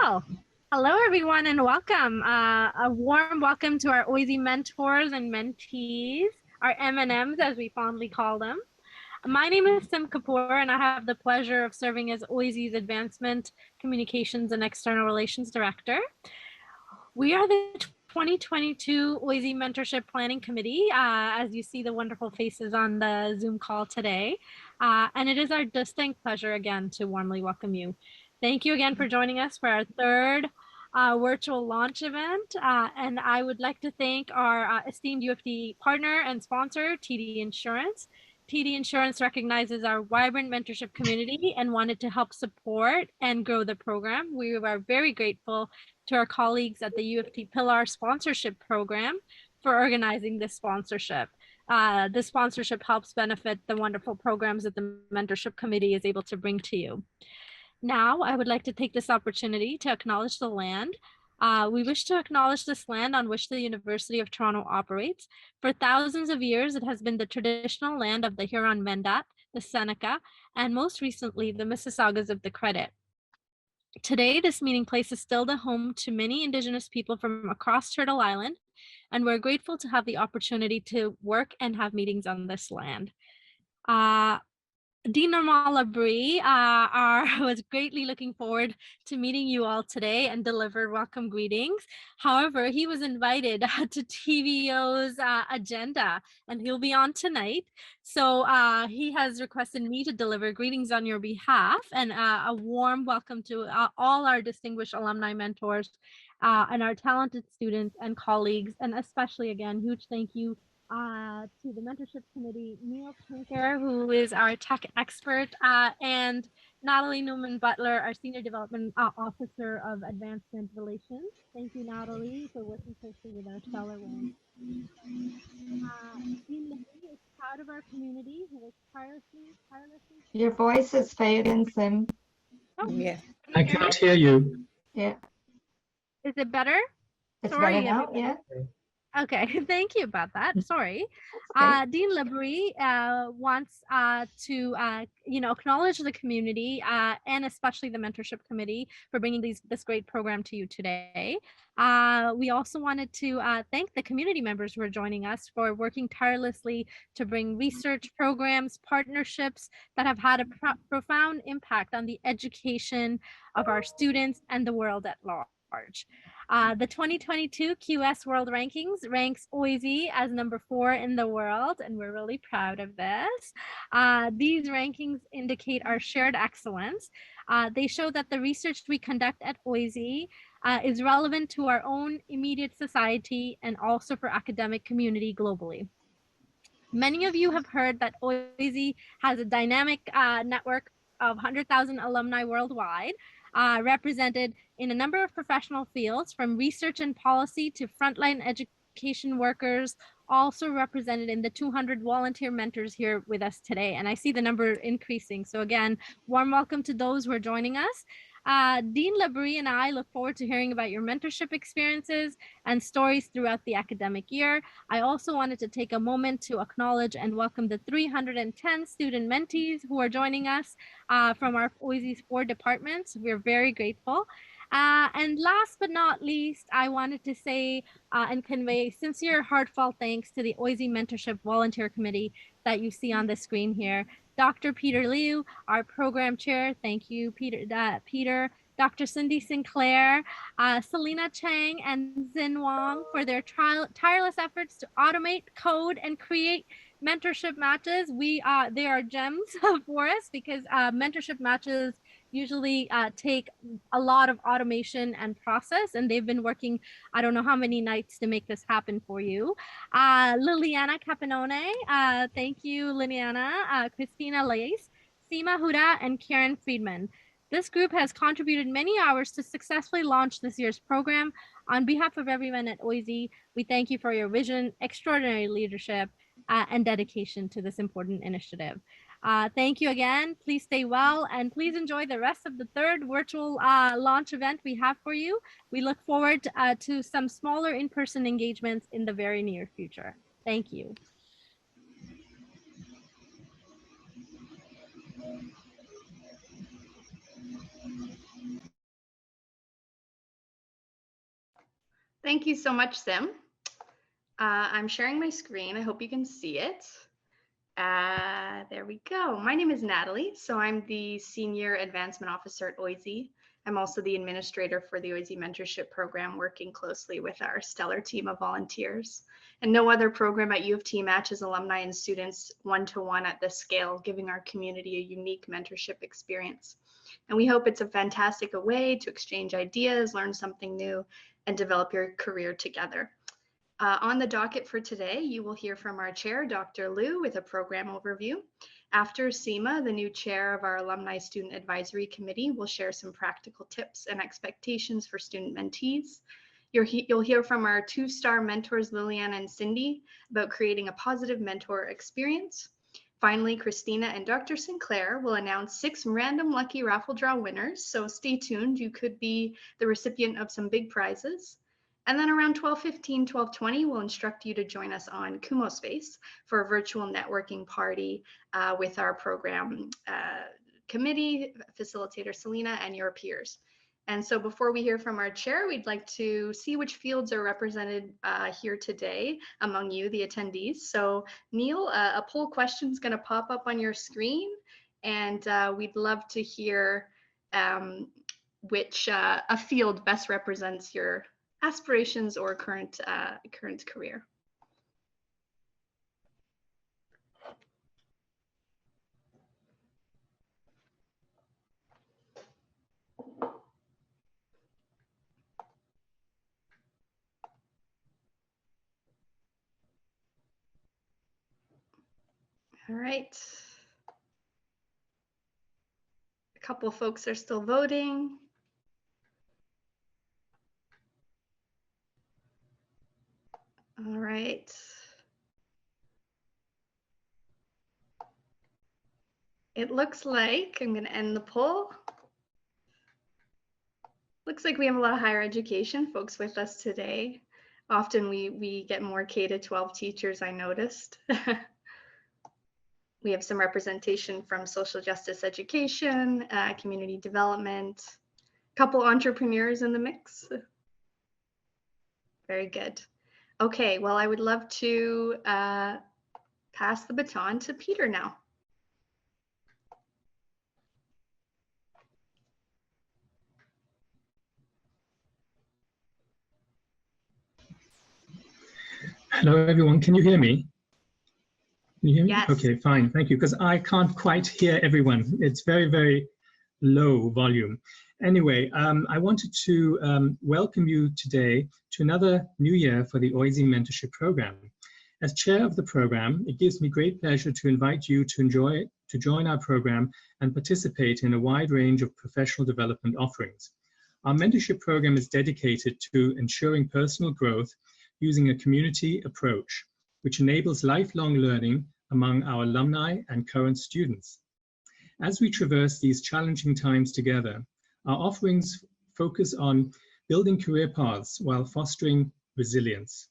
Well, hello everyone and welcome. A warm welcome to our OISE mentors and mentees, our M&Ms as we fondly call them. My name is Sim Kapoor and I have the pleasure of serving as OISE's Advancement, Communications and External Relations Director. We are the 2022 OISE Mentorship Planning Committee, as you see the wonderful faces on the Zoom call today. And it is our distinct pleasure again to warmly welcome you. Thank you again for joining us for our third virtual launch event. And I would like to thank our esteemed UFD partner and sponsor, TD Insurance. TD Insurance recognizes our vibrant mentorship community and wanted to help support and grow the program. We are very grateful to our colleagues at the UFT Pillar Sponsorship Program for organizing this sponsorship. This sponsorship helps benefit the wonderful programs that the Mentorship Committee is able to bring to you. Now, I would like to take this opportunity to acknowledge the land. We wish to acknowledge this land on which the University of Toronto operates. For thousands of years, it has been the traditional land of the Huron-Wendat, the Seneca, and most recently, the Mississaugas of the Credit. Today, this meeting place is still the home to many Indigenous people from across Turtle Island, and we're grateful to have the opportunity to work and have meetings on this land. Dean Labrie was greatly looking forward to meeting you all today and deliver welcome greetings. However, he was invited to TVO's agenda and he'll be on tonight. So he has requested me to deliver greetings on your behalf and a warm welcome to all our distinguished alumni mentors and our talented students and colleagues, and especially again, huge thank you to the mentorship committee, Neil Tinker, who is our tech expert, and Natalie Newman Butler, our senior development officer of advancement relations. Thank you, Natalie, for working closely with our stellar one. Dean Labrie is proud of our community, who works tirelessly. Your voice is fading, Sim. Oh, yeah. I cannot hear you. Yeah. Is it better? It's Sorry, better now, everybody. yeah. Okay, thank you about that. Sorry. Okay. Dean Labrie wants to acknowledge the community and especially the mentorship committee for bringing this great program to you today. We also wanted to thank the community members who are joining us for working tirelessly to bring research programs, partnerships that have had a profound impact on the education of our students and the world at large. The 2022 QS World Rankings ranks OISE as number 4 in the world, and we're really proud of this. These rankings indicate our shared excellence. They show that the research we conduct at OISE is relevant to our own immediate society and also for academic community globally. Many of you have heard that OISE has a dynamic network of 100,000 alumni worldwide, represented in a number of professional fields, from research and policy to frontline education workers, also represented in the 200 volunteer mentors here with us today. And I see the number increasing. So again, warm welcome to those who are joining us. Dean Labrie and I look forward to hearing about your mentorship experiences and stories throughout the academic year. I also wanted to take a moment to acknowledge and welcome the 310 student mentees who are joining us from our OISE's 4 departments. We're very grateful. And last but not least, I wanted to say and convey sincere, heartfelt thanks to the OISE Mentorship Volunteer Committee that you see on the screen here. Dr. Peter Liu, our program chair, thank you, Peter. Dr. Cindy Sinclair, Selena Chang, and Xin Wang for their tireless efforts to automate, code, and create mentorship matches. They are gems for us because mentorship matches usually take a lot of automation and process, and they've been working I don't know how many nights to make this happen for you. Liliana Capanone, thank you, Liliana, Christina Lace, Seema Huda, and Karen Friedman. This group has contributed many hours to successfully launch this year's program. On behalf of everyone at OISE, we thank you for your vision, extraordinary leadership, and dedication to this important initiative. Thank you again. Please stay well and please enjoy the rest of the third virtual launch event we have for you. We look forward to some smaller in-person engagements in the very near future. Thank you. Thank you so much, Sim. I'm sharing my screen. I hope you can see it. There we go. My name is Natalie. So I'm the Senior Advancement Officer at OISE. I'm also the administrator for the OISE Mentorship Program, working closely with our stellar team of volunteers. And no other program at U of T matches alumni and students one-to-one at this scale, giving our community a unique mentorship experience. And we hope it's a fantastic way to exchange ideas, learn something new, and develop your career together. On the docket for today, you will hear from our chair, Dr. Liu, with a program overview. After Seema, the new chair of our Alumni Student Advisory Committee, will share some practical tips and expectations for student mentees. You'll hear from our two-star mentors, Liliana and Cindy, about creating a positive mentor experience. Finally, Christina and Dr. Sinclair will announce 6 random lucky raffle draw winners, so stay tuned. You could be the recipient of some big prizes. And then around 12:15, 12:20, we'll instruct you to join us on Kumo Space for a virtual networking party with our program committee, facilitator Selena, and your peers. And so before we hear from our chair, we'd like to see which fields are represented here today among you, the attendees. So Neil, a poll question is going to pop up on your screen, and we'd love to hear which a field best represents your aspirations or current career. All right. A couple of folks are still voting. All right. It looks like I'm going to end the poll. Looks like we have a lot of higher education folks with us today. Often we get more K-12 teachers, I noticed. We have some representation from social justice education, community development, a couple entrepreneurs in the mix. Very good. Okay, well, I would love to pass the baton to Peter now. Hello, everyone. Can you hear me? Can you hear me? Yes. Okay, fine. Thank you, because I can't quite hear everyone. It's very, very low volume. Anyway, I wanted to welcome you today to another new year for the OISE Mentorship Program. As chair of the program, it gives me great pleasure to invite you to join our program and participate in a wide range of professional development offerings. Our mentorship program is dedicated to ensuring personal growth using a community approach, which enables lifelong learning among our alumni and current students. As we traverse these challenging times together, our offerings focus on building career paths while fostering resilience.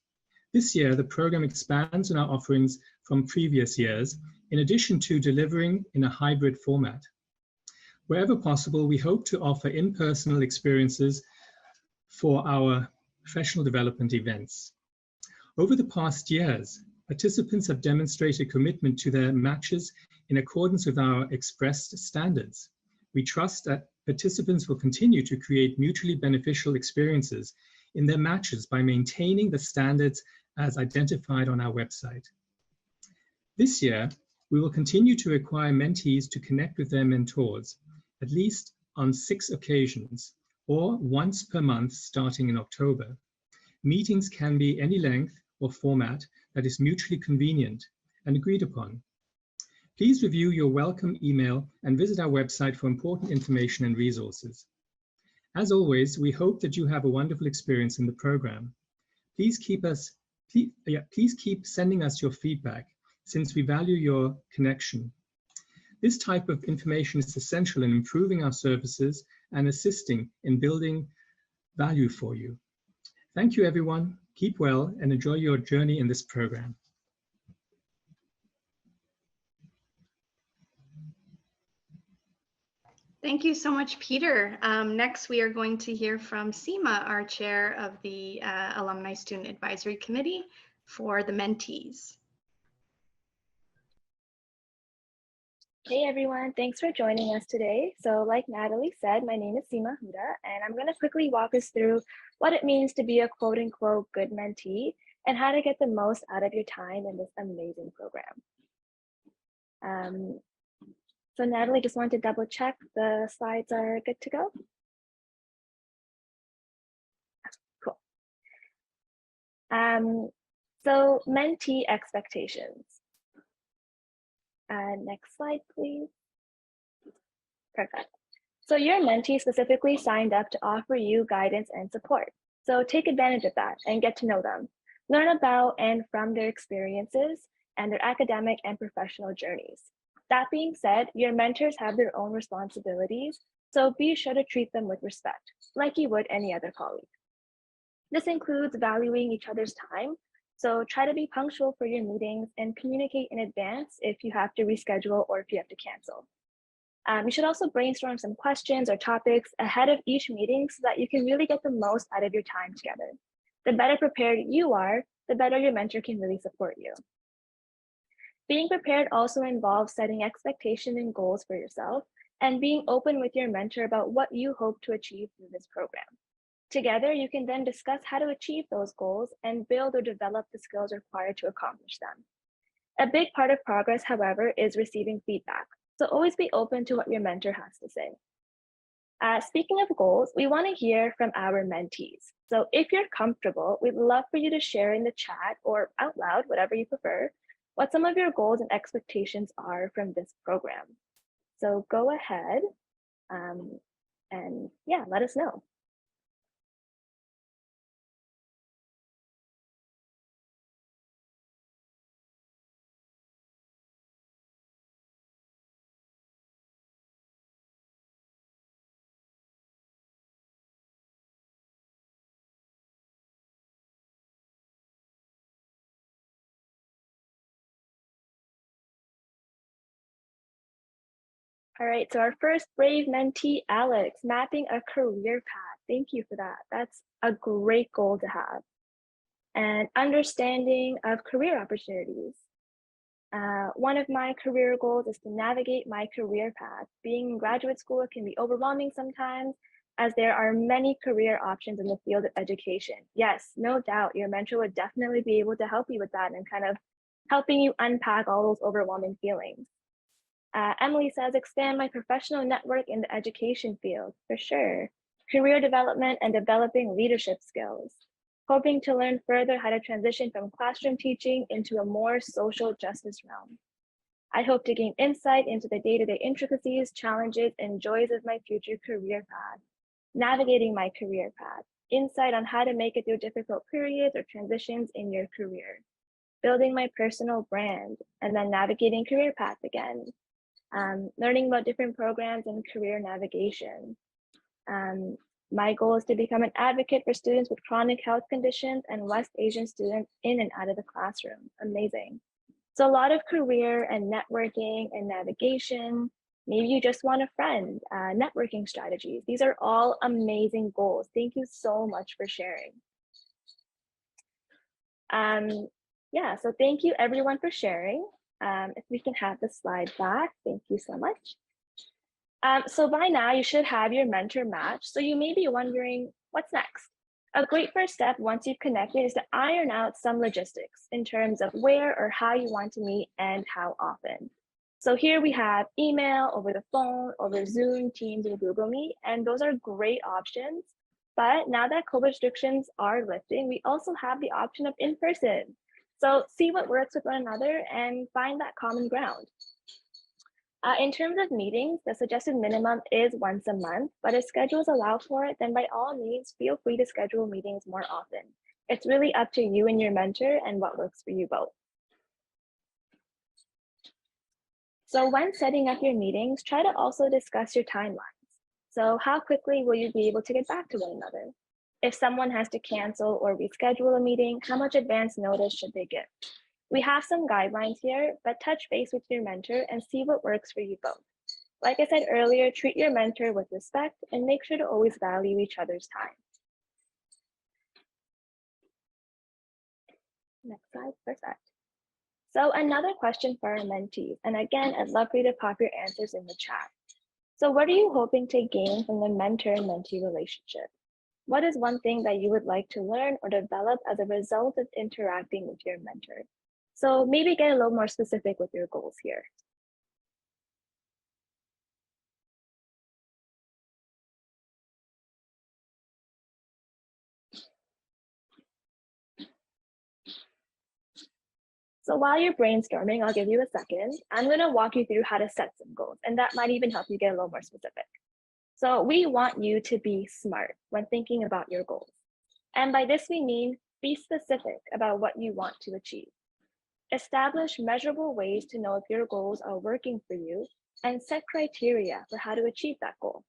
This year, the program expands on our offerings from previous years, in addition to delivering in a hybrid format. Wherever possible, we hope to offer in-person experiences for our professional development events. Over the past years, participants have demonstrated commitment to their matches in accordance with our expressed standards. We trust that participants will continue to create mutually beneficial experiences in their matches by maintaining the standards as identified on our website. This year, we will continue to require mentees to connect with their mentors, at least on 6 occasions, or once per month starting in October. Meetings can be any length or format that is mutually convenient and agreed upon. Please review your welcome email and visit our website for important information and resources. As always, we hope that you have a wonderful experience in the program. Please keep sending us your feedback, since we value your connection. This type of information is essential in improving our services and assisting in building value for you. Thank you, everyone. Keep well and enjoy your journey in this program. Thank you so much, Peter. Next, we are going to hear from Seema, our chair of the Alumni Student Advisory Committee for the mentees. Hey everyone, thanks for joining us today. So like Natalie said, my name is Seema Huda, and I'm going to quickly walk us through what it means to be a quote unquote good mentee and how to get the most out of your time in this amazing program. So Natalie, just wanted to double check the slides are good to go. Cool. So mentee expectations. Next slide, please. Perfect. So your mentee specifically signed up to offer you guidance and support. So take advantage of that and get to know them. Learn about and from their experiences and their academic and professional journeys. That being said, your mentors have their own responsibilities, so be sure to treat them with respect, like you would any other colleague. This includes valuing each other's time, so try to be punctual for your meetings and communicate in advance if you have to reschedule or if you have to cancel. You should also brainstorm some questions or topics ahead of each meeting so that you can really get the most out of your time together. The better prepared you are, the better your mentor can really support you. Being prepared also involves setting expectations and goals for yourself and being open with your mentor about what you hope to achieve through this program. Together, you can then discuss how to achieve those goals and build or develop the skills required to accomplish them. A big part of progress, however, is receiving feedback. So always be open to what your mentor has to say. Speaking of goals, we want to hear from our mentees. So if you're comfortable, we'd love for you to share in the chat or out loud, whatever you prefer, what some of your goals and expectations are from this program. So go ahead and yeah, let us know. All right, so our first brave mentee, Alex, mapping a career path. Thank you for that. That's a great goal to have. And understanding of career opportunities. One of my career goals is to navigate my career path. Being in graduate school can be overwhelming sometimes, as there are many career options in the field of education. Yes, no doubt, your mentor would definitely be able to help you with that and kind of helping you unpack all those overwhelming feelings. Emily says, expand my professional network in the education field, for sure. Career development and developing leadership skills. Hoping to learn further how to transition from classroom teaching into a more social justice realm. I hope to gain insight into the day-to-day intricacies, challenges, and joys of my future career path. Navigating my career path. Insight on how to make it through difficult periods or transitions in your career. Building my personal brand, and then navigating career path again. Learning about different programs and career navigation. My goal is to become an advocate for students with chronic health conditions and West Asian students in and out of the classroom. Amazing. So a lot of career and networking and navigation. Maybe you just want a friend, networking strategies. These are all amazing goals. Thank you so much for sharing. Yeah, so thank you everyone for sharing. If we can have the slide back, thank you so much. So by now you should have your mentor match. So you may be wondering what's next. A great first step once you've connected is to iron out some logistics in terms of where or how you want to meet and how often. So here we have email, over the phone, over Zoom, Teams, and Google Meet, and those are great options. But now that COVID restrictions are lifting, we also have the option of in-person. So see what works with one another and find that common ground. In terms of meetings, the suggested minimum is once a month, but if schedules allow for it, then by all means, feel free to schedule meetings more often. It's really up to you and your mentor and what works for you both. So when setting up your meetings, try to also discuss your timelines. So how quickly will you be able to get back to one another? If someone has to cancel or reschedule a meeting, how much advance notice should they give? We have some guidelines here, but touch base with your mentor and see what works for you both. Like I said earlier, treat your mentor with respect and make sure to always value each other's time. Next slide, perfect. So another question for our mentees, and again, I'd love for you to pop your answers in the chat. So what are you hoping to gain from the mentor and mentee relationship? What is one thing that you would like to learn or develop as a result of interacting with your mentor? So maybe get a little more specific with your goals here. So while you're brainstorming, I'll give you a second. I'm going to walk you through how to set some goals, and that might even help you get a little more specific. So we want you to be smart when thinking about your goals. And by this, we mean be specific about what you want to achieve. Establish measurable ways to know if your goals are working for you and set criteria for how to achieve that goal.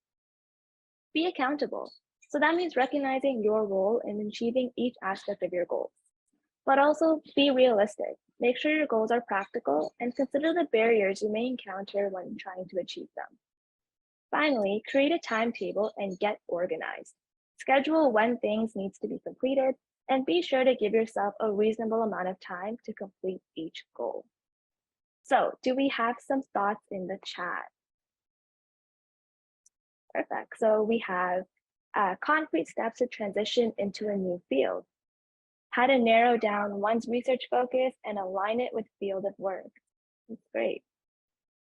Be accountable. So that means recognizing your role in achieving each aspect of your goals. But also be realistic. Make sure your goals are practical and consider the barriers you may encounter when trying to achieve them. Finally, create a timetable and get organized. Schedule when things needs to be completed and be sure to give yourself a reasonable amount of time to complete each goal. So, do we have some thoughts in the chat? Perfect. So we have concrete steps to transition into a new field. How to narrow down one's research focus and align it with field of work. That's great.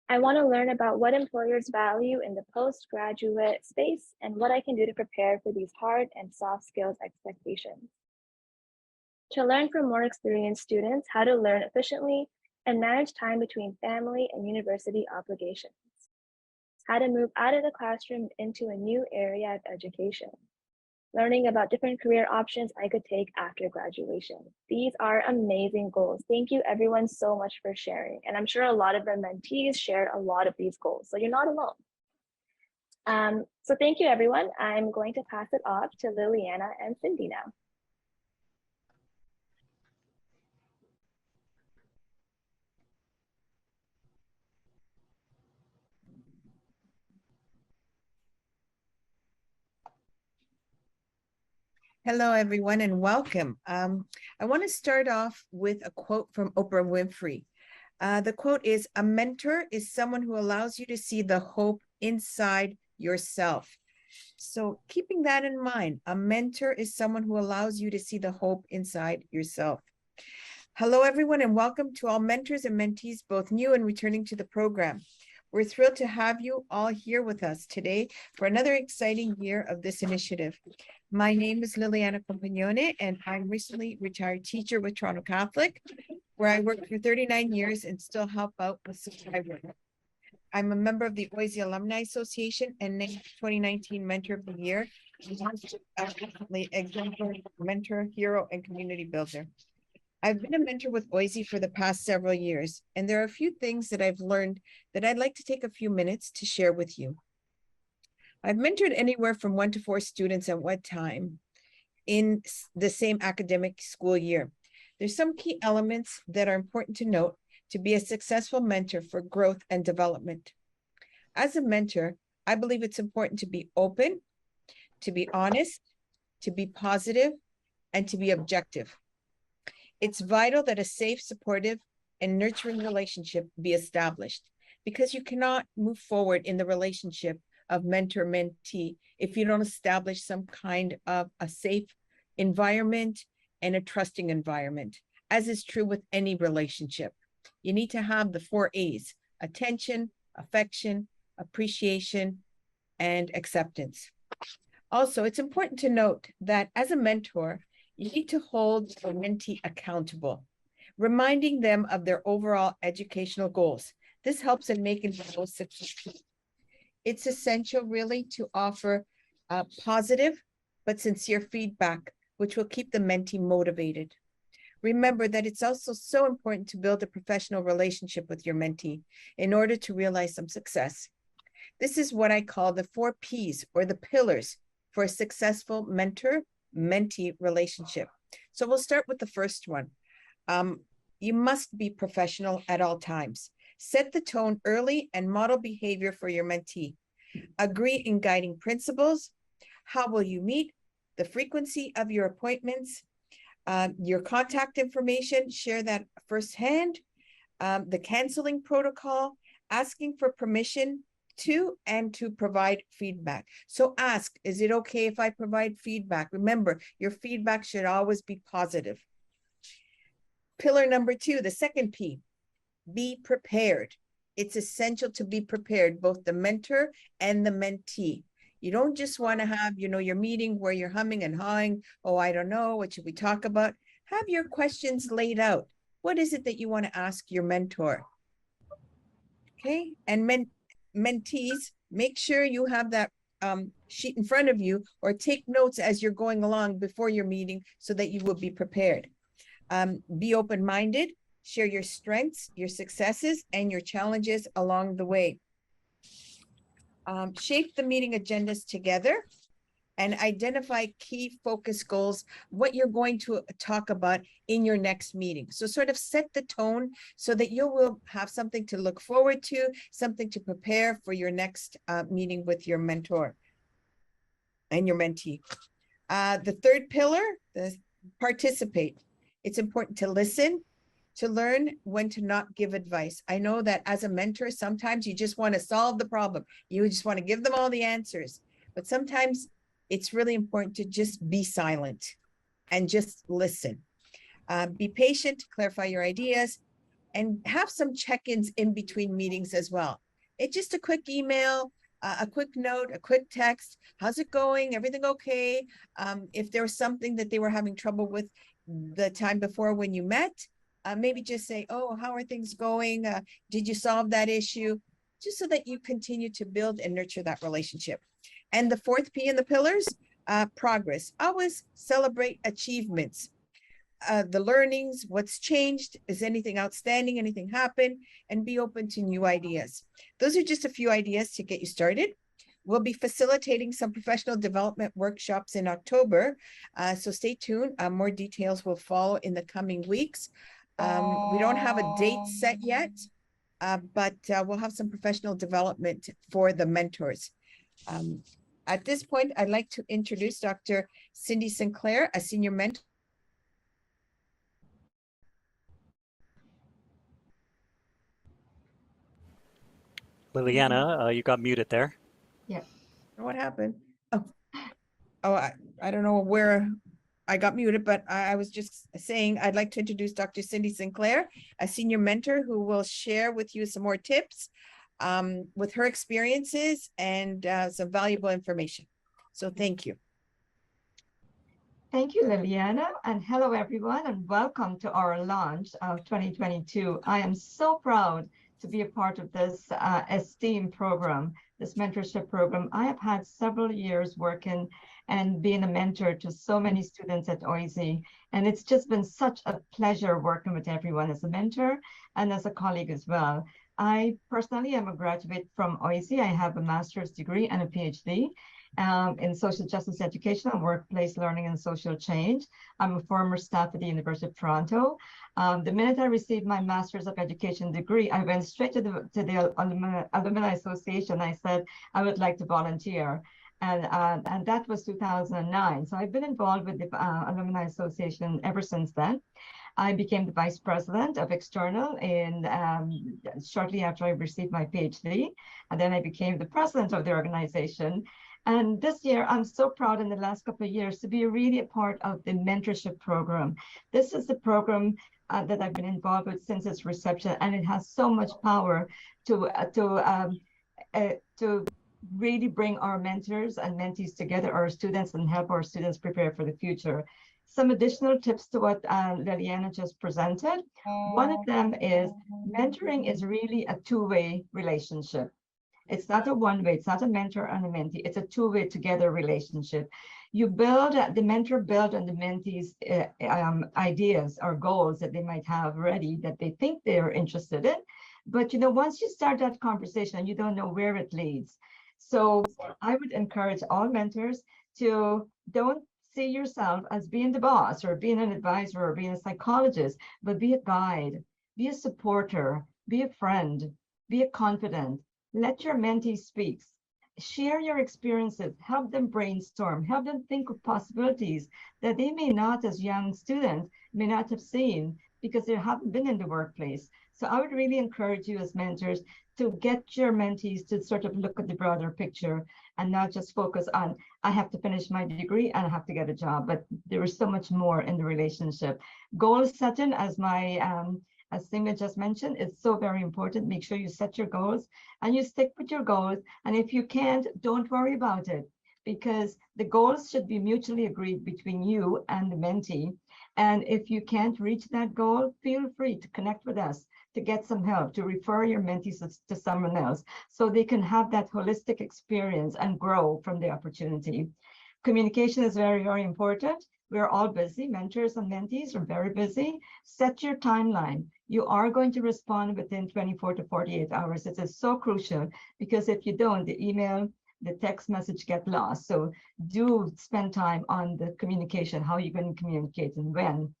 I want to learn about what employers value in the postgraduate space and what I can do to prepare for these hard and soft skills expectations. To learn from more experienced students how to learn efficiently and manage time between family and university obligations. How to move out of the classroom into a new area of education. Learning about different career options I could take after graduation. These are amazing goals. Thank you everyone so much for sharing. And I'm sure a lot of the mentees shared a lot of these goals, so you're not alone. So thank you everyone. I'm going to pass it off to Liliana and Cindy now. Hello, everyone, and welcome. I want to start off with a quote from Oprah Winfrey. The quote is, "A mentor is someone who allows you to see the hope inside yourself." So keeping that in mind, a mentor is someone who allows you to see the hope inside yourself. Hello, everyone, and welcome to all mentors and mentees, both new and returning to the program. We're thrilled to have you all here with us today for another exciting year of this initiative. My name is Liliana Compagnone, and I'm recently retired teacher with Toronto Catholic, where I worked for 39 years and still help out with supply work. I'm a member of the OISE Alumni Association and named 2019 Mentor of the Year, exemplary mentor, hero, and community builder. I've been a mentor with OISE for the past several years, and there are a few things that I've learned that I'd like to take a few minutes to share with you. I've mentored anywhere from 1 to 4 students at one time in the same academic school year. There's some key elements that are important to note to be a successful mentor for growth and development. As a mentor, I believe it's important to be open, to be honest, to be positive, and to be objective. It's vital that a safe, supportive, and nurturing relationship be established, because you cannot move forward in the relationship of mentor-mentee if you don't establish some kind of a safe environment and a trusting environment, as is true with any relationship. You need to have the 4 A's: attention, affection, appreciation, and acceptance. Also, it's important to note that as a mentor, you need to hold your mentee accountable, reminding them of their overall educational goals. This helps in making the most successful. It's essential really to offer positive but sincere feedback, which will keep the mentee motivated. Remember that it's also so important to build a professional relationship with your mentee in order to realize some success. This is what I call the 4 P's, or the pillars for a successful mentor-mentee relationship. So we'll start with the first one. You must be professional at all times. Set the tone early and model behavior for your mentee. Agree in guiding principles. How will you meet? The frequency of your appointments, your contact information, share that firsthand, the canceling protocol, asking for permission to and to provide feedback. So ask, is it okay if I provide feedback? Remember, your feedback should always be positive. Pillar number 2, the second P, be prepared. It's essential to be prepared, both the mentor and the mentee. You don't just want to have, your meeting where you're humming and hawing. Oh, I don't know. What should we talk about? Have your questions laid out. What is it that you want to ask your mentor? Okay. And mentees, make sure you have that sheet in front of you, or take notes as you're going along before your meeting so that you will be prepared. Be open-minded, share your strengths, your successes, and your challenges along the way. Shape the meeting agendas together and identify key focus goals, what you're going to talk about in your next meeting. So sort of set the tone so that you will have something to look forward to, something to prepare for your next meeting with your mentor and your mentee. The third pillar, participate. It's important to listen, to learn when to not give advice. I know that as a mentor, sometimes you just want to solve the problem. You just want to give them all the answers. But sometimes it's really important to just be silent and just listen. Be patient, clarify your ideas, and have some check-ins in between meetings as well. It's just a quick email, a quick note, a quick text. How's it going? Everything okay? If there was something that they were having trouble with the time before when you met, maybe just say, oh, how are things going? Did you solve that issue? Just so that you continue to build and nurture that relationship. And the fourth P in the pillars, progress. Always celebrate achievements. The learnings, what's changed, is anything outstanding, anything happened, and be open to new ideas. Those are just a few ideas to get you started. We'll be facilitating some professional development workshops in October, so stay tuned. More details will follow in the coming weeks. We don't have a date set yet, but we'll have some professional development for the mentors. At this point, I'd like to introduce Dr. Cindy Sinclair, a senior mentor. Liliana, you got muted there. Yeah. What happened? I don't know where I got muted, but I was just saying I'd like to introduce Dr. Cindy Sinclair, a senior mentor who will share with you some more tips with her experiences and some valuable information. So thank you. Thank you, Liliana, and hello, everyone, and welcome to our launch of 2022. I am so proud to be a part of this esteemed program, this mentorship program. I have had several years working and being a mentor to so many students at OISE, and it's just been such a pleasure working with everyone as a mentor and as a colleague as well. I personally am a graduate from OISE. I have a master's degree and a PhD in social justice education and workplace learning and social change. I'm a former staff at the University of Toronto. The minute I received my Master's of Education degree, I went straight to the Alumni Association. I said, I would like to volunteer. And that was 2009. So I've been involved with the Alumni Association ever since then. I became the vice president of external shortly after I received my PhD. And then I became the president of the organization. And this year, I'm so proud in the last couple of years to be really a part of the mentorship program. This is the program that I've been involved with since its reception, and it has so much power to really bring our mentors and mentees together, our students, and help our students prepare for the future. Some additional tips to what Liliana just presented. One of them is mentoring is really a two-way relationship. It's not a one-way, it's not a mentor and a mentee, it's a two-way together relationship. You build, the mentor builds on the mentee's ideas or goals that they might have ready that they think they're interested in. But once you start that conversation, you don't know where it leads. So I would encourage all mentors to don't see yourself as being the boss or being an advisor or being a psychologist, but be a guide, be a supporter, be a friend, be a confidant, let your mentee speak. Share your experiences, help them brainstorm, help them think of possibilities that they may not, as young students, may not have seen because they haven't been in the workplace. So I would really encourage you as mentors to get your mentees to sort of look at the broader picture and not just focus on, I have to finish my degree and I have to get a job, but there is so much more in the relationship. Goal setting, as Sima just mentioned, is so very important. Make sure you set your goals and you stick with your goals. And if you can't, don't worry about it, because the goals should be mutually agreed between you and the mentee. And if you can't reach that goal, feel free to connect with us, to get some help, to refer your mentees to someone else so they can have that holistic experience and grow from the opportunity. Communication is very, very important. We're all busy. Mentors and mentees are very busy. Set your timeline. You are going to respond within 24 to 48 hours. It is so crucial, because if you don't, the email, the text message get lost. So do spend time on the communication, how you're going to communicate and when.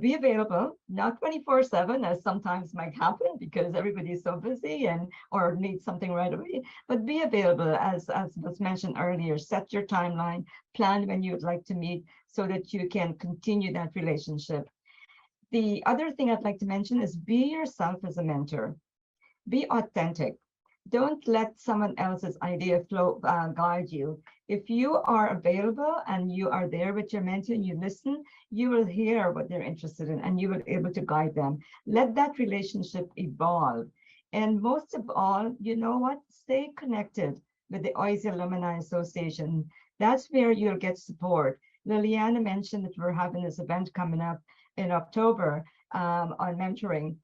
Be available, not 24/7, as sometimes might happen because everybody is so busy and or needs something right away, but be available as was mentioned earlier. Set your timeline, plan when you'd like to meet so that you can continue that relationship. The other thing I'd like to mention is be yourself as a mentor. Be authentic. Don't let someone else's idea flow guide you. If you are available and you are there with your mentor and you listen, you will hear what they're interested in and you will be able to guide them. Let that relationship evolve. And most of all, you know what? Stay connected with the OISE Alumni Association. That's where you'll get support. Liliana mentioned that we're having this event coming up in October on mentoring.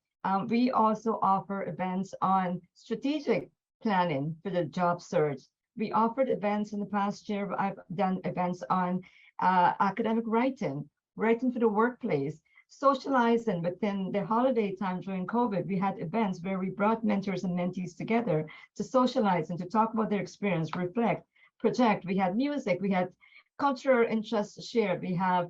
We also offer events on strategic planning for the job search. We offered events in the past year. I've done events on academic writing, writing for the workplace, socializing within the holiday time during COVID. We had events where we brought mentors and mentees together to socialize and to talk about their experience, reflect, project. We had music, we had cultural interests shared. We have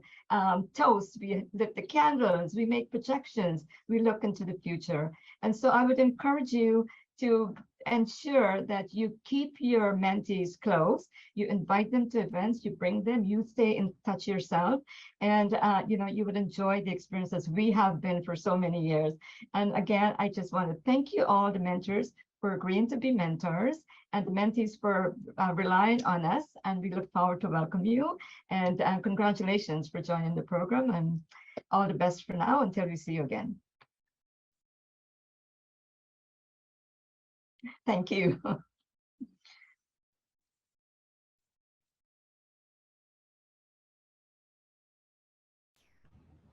toasts, we lit the candles, we make projections, we look into the future. And so I would encourage you to ensure that you keep your mentees close, you invite them to events, you bring them, you stay in touch yourself, and you would enjoy the experiences we have been for so many years. And again, I just want to thank you all, the mentors, for agreeing to be mentors, and the mentees for relying on us. And we look forward to welcome you. And congratulations for joining the program, and all the best for now until we see you again. Thank you.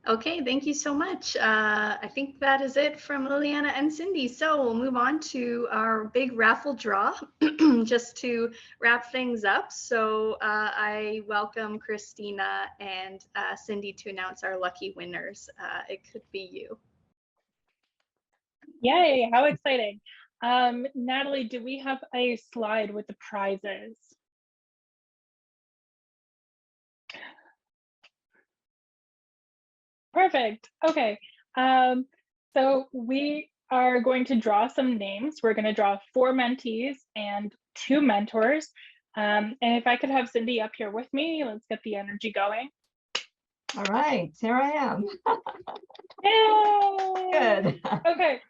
Okay, thank you so much. I think that is it from Liliana and Cindy. So we'll move on to our big raffle draw just to wrap things up. So I welcome Christina and Cindy to announce our lucky winners. It could be you. Yay, how exciting. Natalie, do we have a slide with the prizes? Perfect. Okay. So we are going to draw some names. We're going to draw 4 mentees and 2 mentors. And if I could have Cindy up here with me, let's get the energy going. All right, here I am. Yay! Good. Okay.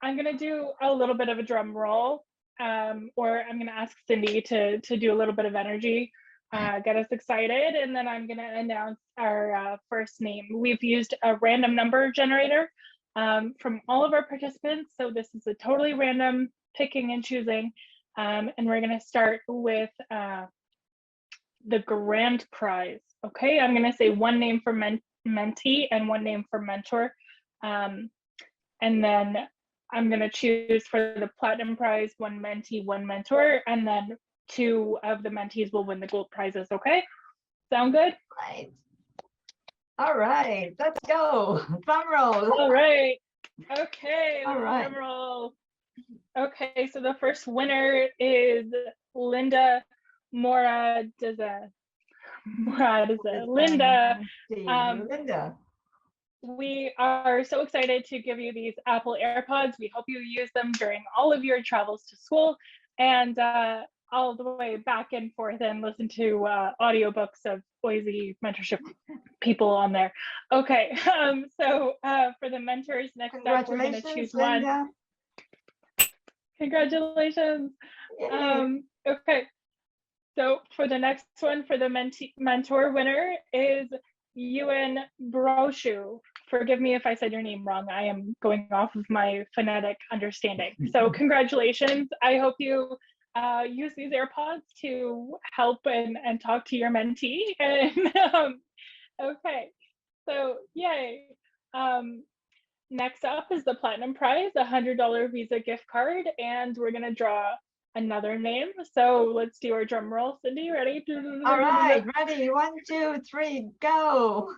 I'm going to do a little bit of a drum roll, or I'm going to ask Cindy to do a little bit of energy. Get us excited, and then I'm going to announce our first name. We've used a random number generator from all of our participants, so this is a totally random picking and choosing, and we're going to start with the grand prize. Okay, I'm going to say one name for mentee and one name for mentor, and then I'm going to choose for the platinum prize, one mentee, one mentor, and then 2 of the mentees will win the gold prizes. Okay, sound good? Right. All right, let's go. Drum roll. All right. Okay. All right. Drum roll. Okay, so the first winner is Linda Moradiza. Linda. Linda. we are so excited to give you these Apple AirPods. We hope you use them during all of your travels to school and all the way back and forth and listen to audiobooks of OISE mentorship people on there. Okay, so for the mentors, next up, we're going to choose Linda. one. Congratulations. Okay, so for the next one, for the mentor winner is Ewan Broshu. Forgive me if I said your name wrong. I am going off of my phonetic understanding. So congratulations. I hope you use these AirPods to help and talk to your mentee. And okay, so yay. Next up is the Platinum Prize, a $100 Visa gift card, and we're gonna draw another name. So let's do our drum roll. Cindy, ready? All right, ready. 1, 2, 3, go.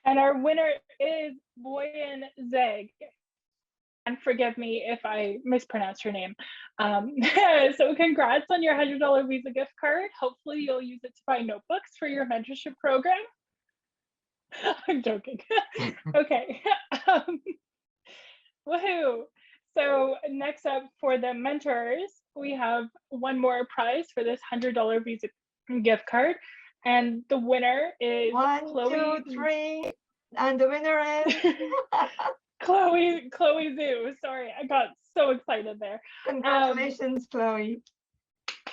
And our winner is Boyan Zeg. And forgive me if I mispronounced her name. So congrats on your $100 Visa gift card. Hopefully you'll use it to buy notebooks for your mentorship program. I'm joking. Okay. Woohoo. So next up for the mentors, we have one more prize for this $100 Visa gift card. And the winner is 1, Chloe. 2, 3. And the winner is Chloe Zhu. Sorry, I got so excited there. Congratulations, Chloe.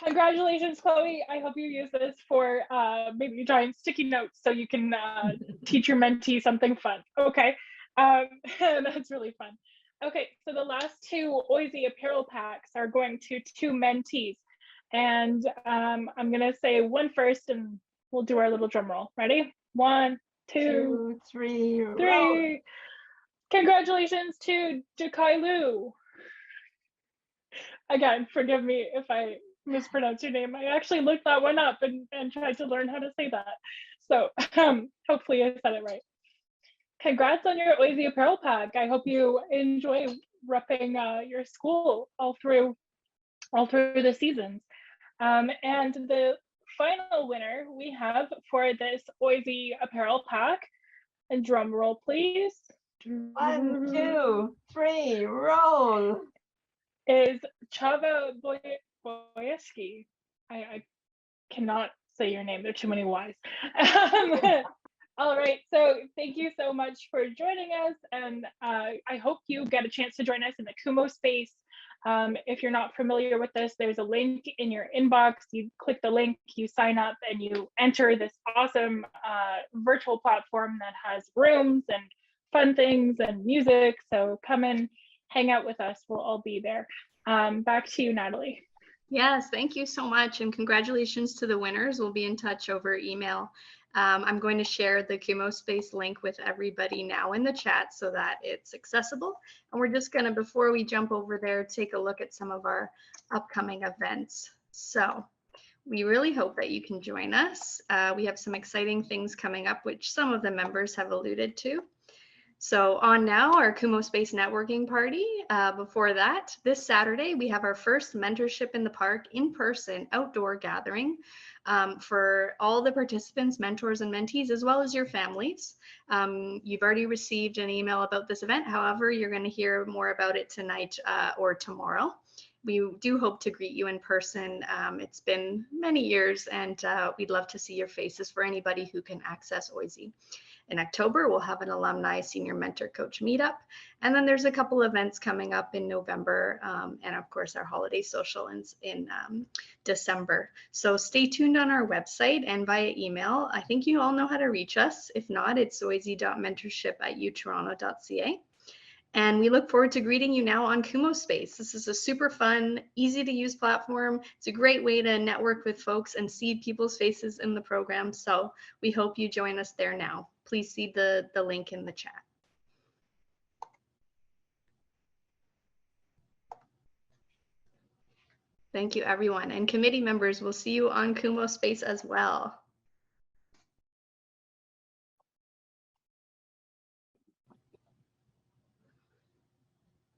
Congratulations, Chloe. I hope you use this for maybe giant sticky notes so you can teach your mentee something fun. Okay, that's really fun. Okay, so the last two OISE apparel packs are going to two mentees. And I'm gonna say one first and we'll do our little drum roll. Ready? 1, 2, 3. Roll. Congratulations to Jakai Lu. Again, forgive me if I mispronounce your name. I actually looked that one up and tried to learn how to say that. So hopefully I said it right. Congrats on your OISE apparel pack. I hope you enjoy repping your school all through the seasons. And the final winner we have for this OISE apparel pack, and drum roll please. 1, 2, 3, roll. Is Chava Boyeski. I cannot say your name. There are too many Y's. All right, so thank you so much for joining us, and I hope you get a chance to join us in the Kumo space. If you're not familiar with this, there's a link in your inbox. You click the link, you sign up, and you enter this awesome virtual platform that has rooms and fun things and music. So come and hang out with us. We'll all be there. Back to you, Natalie. Yes, thank you so much. And congratulations to the winners. We'll be in touch over email. I'm going to share the Kumo Space link with everybody now in the chat so that it's accessible. And we're just going to, before we jump over there, take a look at some of our upcoming events. So we really hope that you can join us. We have some exciting things coming up, which some of the members have alluded to. So on now, our Kumo Space networking party. Before that, this Saturday, we have our first Mentorship in the Park in-person outdoor gathering for all the participants, mentors, and mentees, as well as your families. You've already received an email about this event. However, you're going to hear more about it tonight or tomorrow. We do hope to greet you in person. It's been many years, and we'd love to see your faces for anybody who can access OISE. In October, we'll have an alumni senior mentor coach meetup. And then there's a couple events coming up in November, and of course our holiday social in December. So stay tuned on our website and via email. I think you all know how to reach us. If not, it's oise.mentorship@utoronto.ca. And we look forward to greeting you now on Kumo Space. This is a super fun, easy to use platform. It's a great way to network with folks and see people's faces in the program. So we hope you join us there now. Please see the link in the chat. Thank you, everyone. And committee members, we'll see you on Kumo Space as well.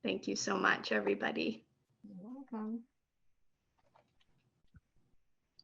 Thank you so much, everybody.